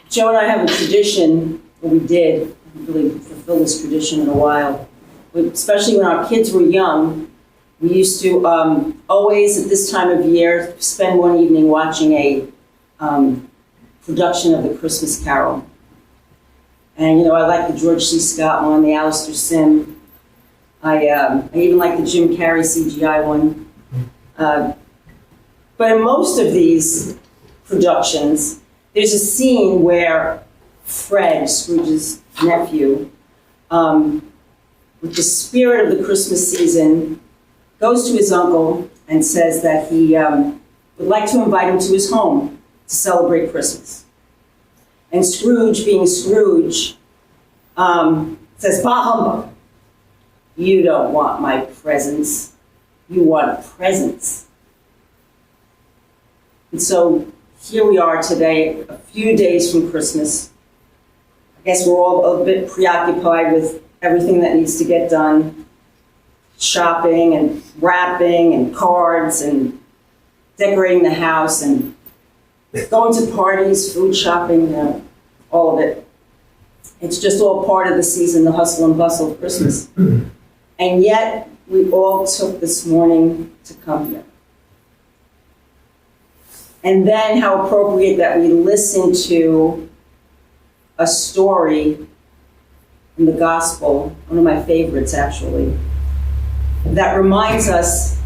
Joe and I have a tradition, or we did, I haven't really fulfilled this tradition in a while, but especially when our kids were young, we used to always, at this time of year, spend one evening watching a production of the Christmas Carol. And, I like the George C. Scott one, the Alistair Sim. I even like the Jim Carrey CGI one. But in most of these productions, there's a scene where Fred, Scrooge's nephew, with the spirit of the Christmas season, goes to his uncle and says that he would like to invite him to his home to celebrate Christmas. And Scrooge, being Scrooge, says, "Bah humbug, you don't want my presents, you want presents." And so here we are today, a few days from Christmas. I guess we're all a bit preoccupied with everything that needs to get done. Shopping and wrapping and cards and decorating the house and going to parties, food shopping, all of it. It's just all part of the season, the hustle and bustle of Christmas. And yet, we all took this morning to come here. And then how appropriate that we listen to a story in the gospel, one of my favorites actually, that reminds us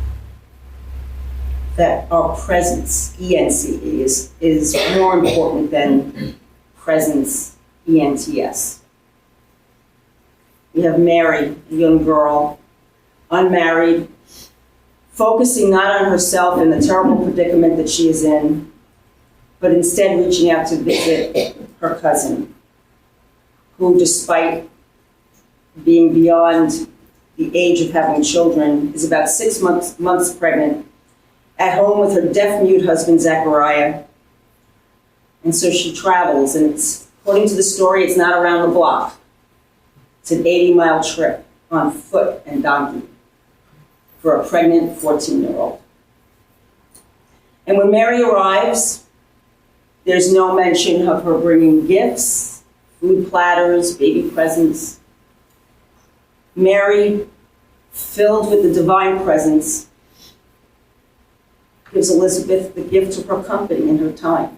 that our presence, E-N-C-E, is more important than presence, E-N-T-S. We have Mary, a young girl, unmarried, focusing not on herself and the terrible predicament that she is in, but instead reaching out to visit her cousin, who, despite being beyond the age of having children, is about 6 months pregnant, at home with her deaf-mute husband, Zechariah. And so she travels, and according to the story, it's not around the block. It's an 80-mile trip on foot and donkey for a pregnant 14-year-old. And when Mary arrives, there's no mention of her bringing gifts, food platters, baby presents. Mary, filled with the divine presence, gives Elizabeth the gift of her company in her time.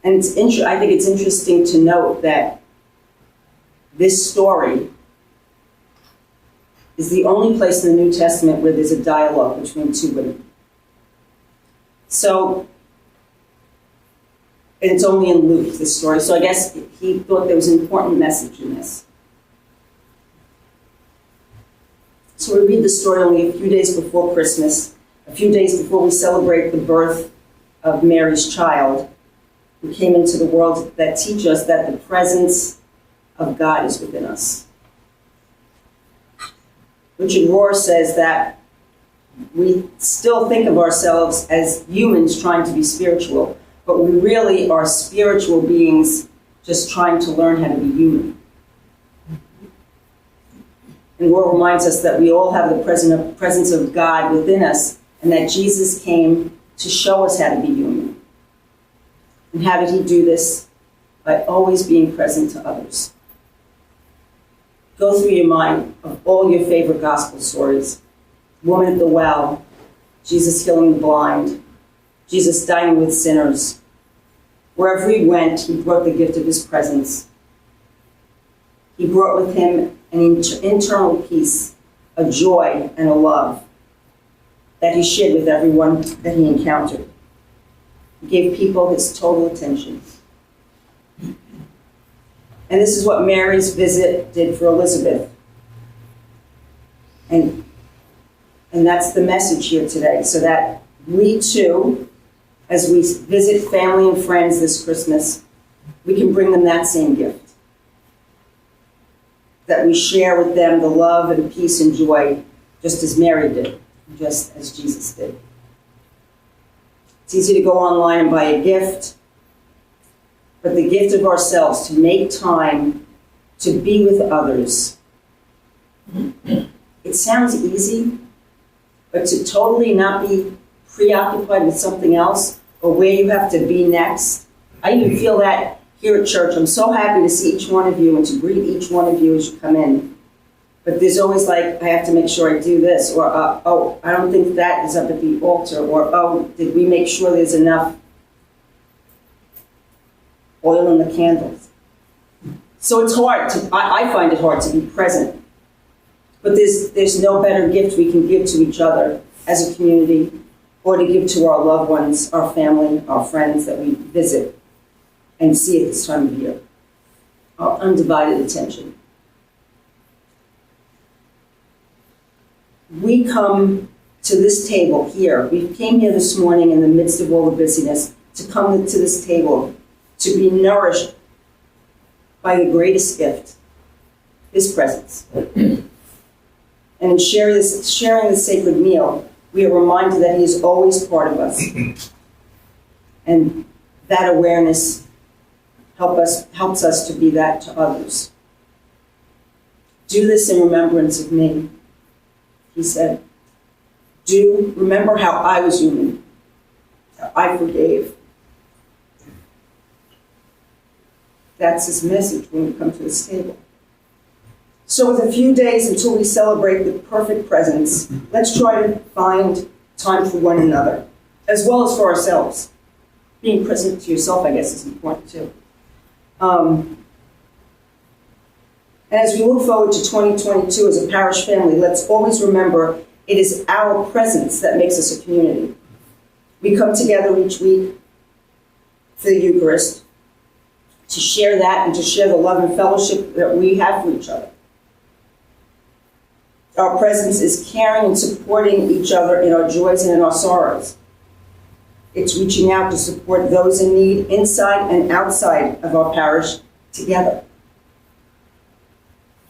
And I think it's interesting to note that this story is the only place in the New Testament where there's a dialogue between two women. So, and it's only in Luke, this story, so I guess he thought there was an important message in this. So we read the story only a few days before Christmas, a few days before we celebrate the birth of Mary's child, who came into the world, that teach us that the presence of God is within us. Richard Rohr says that we still think of ourselves as humans trying to be spiritual, but we really are spiritual beings just trying to learn how to be human. And Rohr reminds us that we all have the presence of God within us, and that Jesus came to show us how to be human. And how did he do this? By always being present to others. Go through your mind of all your favorite gospel stories. Woman at the well, Jesus healing the blind, Jesus dining with sinners. Wherever he went, he brought the gift of his presence. He brought with him an internal peace, a joy, and a love that he shared with everyone that he encountered. He gave people his total attention. And this is what Mary's visit did for Elizabeth. And that's the message here today, so that we too, as we visit family and friends this Christmas, we can bring them that same gift. That we share with them the love and peace and joy, just as Mary did, just as Jesus did. It's easy to go online and buy a gift, but the gift of ourselves, to make time to be with others. It sounds easy, but to totally not be preoccupied with something else, or where you have to be next. I even feel that here at church. I'm so happy to see each one of you and to greet each one of you as you come in. But there's always like, I have to make sure I do this, or, oh, I don't think that is up at the altar, or, oh, did we make sure there's enough oil in the candles? So it's hard to, I find it hard to be present. But there's no better gift we can give to each other as a community, or to give to our loved ones, our family, our friends that we visit and see at this time of year. Our undivided attention. We come to this table here. We came here this morning in the midst of all the busyness to come to this table to be nourished by the greatest gift, His presence. And in sharing the sacred meal, we are reminded that He is always part of us. And that awareness helps us to be that to others. Do this in remembrance of me, He said. Remember how I was human, how I forgave. That's His message when we come to this table. So with a few days until we celebrate the perfect presence, let's try to find time for one another, as well as for ourselves. Being present to yourself, I guess, is important too. And as we look forward to 2022 as a parish family, let's always remember it is our presence that makes us a community. We come together each week for the Eucharist to share that and to share the love and fellowship that we have for each other. Our presence is caring and supporting each other in our joys and in our sorrows. It's reaching out to support those in need inside and outside of our parish together.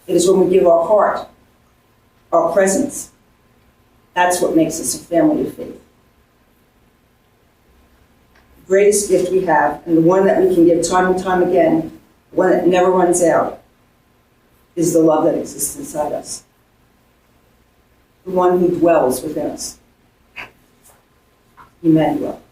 It is when we give our heart, our presence. That's what makes us a family of faith. The greatest gift we have, and the one that we can give time and time again, the one that never runs out, is the love that exists inside us. The one who dwells within us. Emmanuel.